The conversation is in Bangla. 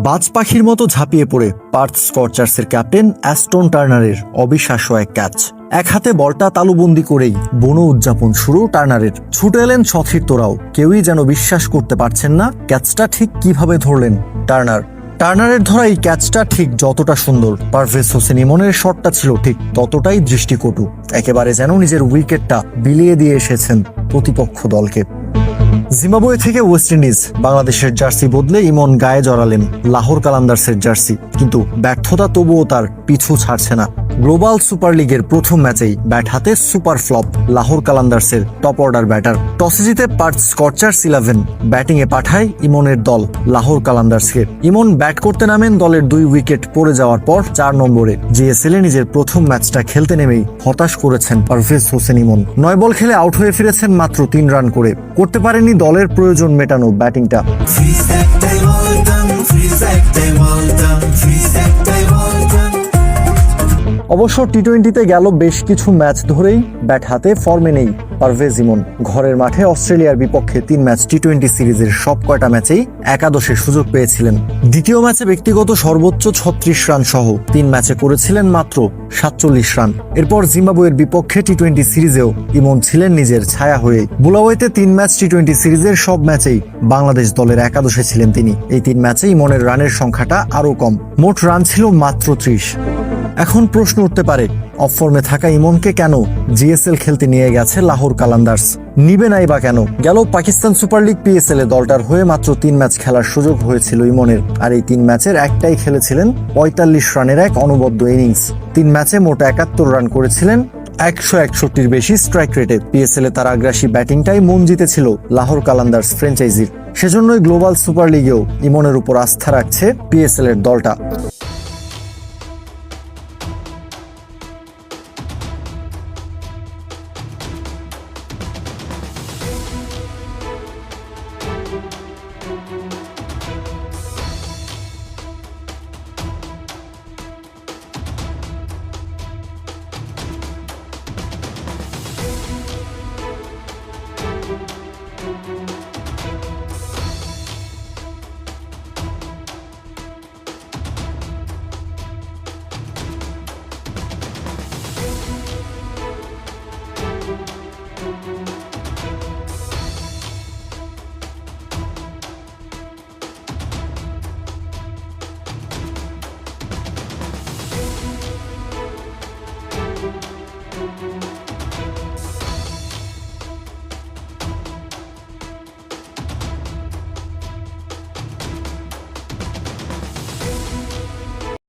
বাজ পাখির মতো ঝাঁপিয়ে পড়ে পার্থ স্কর্চার্সের ক্যাপ্টেন অ্যাস্টন টার্নারের অবিশ্বাস্য এক ক্যাচ। এক হাতে বলটা তালুবন্দি করেই বনো উদযাপন শুরু টার্নারের। ছুটে এলেন সতীর্থরাও, কেউই যেন বিশ্বাস করতে পারছেন না ক্যাচটা ঠিক কিভাবে ধরলেন টার্নারের ধরা এই ক্যাচটা ঠিক যতটা সুন্দর, পারভেজ হোসেন ইমনের শটটা ছিল ঠিক ততটাই দৃষ্টিকটু। একেবারে যেন নিজের উইকেটটা বিলিয়ে দিয়ে এসেছেন প্রতিপক্ষ দলকে। জিম্বাবুয়ে থেকে ওয়েস্ট ইন্ডিজ বাংলাদেশের জার্সি বদলে ইমন গায়ে জড়ালেন লাহোর কালান্দার্সের জার্সি, কিন্তু ব্যর্থতা তবুও তার পিছু ছাড়ছে না। গ্লোবাল সুপার লিগের প্রথম ম্যাচেই ব্যাট হাতে সুপার ফ্লপ লাহোর কালান্দার্সের টপ অর্ডার ব্যাটার। টসে জিতে পার্থ স্কর্চার্স 11 ব্যাটিংয়ে পাঠায় ইমনের দল লাহোর কালান্দার্সকে। ইমন ব্যাট করতে নামেন দলের 2 উইকেট পড়ে যাওয়ার পর 4 নম্বরে। জিএসএল এ নিজের প্রথম ম্যাচটা খেলতে নেমেই হতাশ করেছেন পারভেজ হোসেন ইমন। 9 বল খেলে আউট হয়ে ফিরেছেন মাত্র 3 রান করে। করতে পারেনি দলের প্রয়োজন মেটানো ব্যাটিংটা। অবশ্য টি-20তে গেল বেশ কিছু ম্যাচ ধরেই ব্যাট হাতে ফর্মে নেই পারভেজ ইমন। ঘরের মাঠে অস্ট্রেলিয়ার বিপক্ষে 3 ম্যাচ টি-20 সিরিজের সব কয়টা ম্যাচেই একাদশের সুযোগ পেয়েছিলেন। দ্বিতীয় ম্যাচে ব্যক্তিগত সর্বোচ্চ 36 রান সহ 3 ম্যাচে করেছিলেন মাত্র 47 রান। এরপর জিম্বাবুয়ের বিপক্ষে টি-20 সিরিজেও ইমন ছিলেন নিজের ছায়া হয়ে। বুলাওয়েতে 3 ম্যাচ টি-20 সিরিজের সব ম্যাচেই বাংলাদেশ দলের একাদশে ছিলেন তিনি। এই 3 ম্যাচে ইমনের রানের সংখ্যাটা আরও কম, মোট রান ছিল মাত্র 30। এখন প্রশ্ন উঠতে পারে, অফ ফর্মে থাকা ইমনকে কেন জিএসএল খেলতে নিয়ে গেছে লাহোর কালান্দার্স? নিবে নাই বা কেন? গেল পাকিস্তান সুপার লিগ পিএসএল এ দলটার হয়ে মাত্র 3 ম্যাচ খেলার সুযোগ হয়েছিল ইমনের, আর এই 3 ম্যাচের একটাই খেলেছিলেন 45 রানের এক অনবদ্য ইনিংস। 3 ম্যাচে মোট 71 রান করেছিলেন 161-র বেশি স্ট্রাইক রেটে। পিএসএল এ তার আগ্রাসী ব্যাটিংটাই মন জিতেছিল লাহোর কালান্দার্স ফ্র্যাঞ্চাইজির। সেজন্যই গ্লোবাল সুপার লিগেও ইমনের উপর আস্থা রাখছে পিএসএল এর দলটা।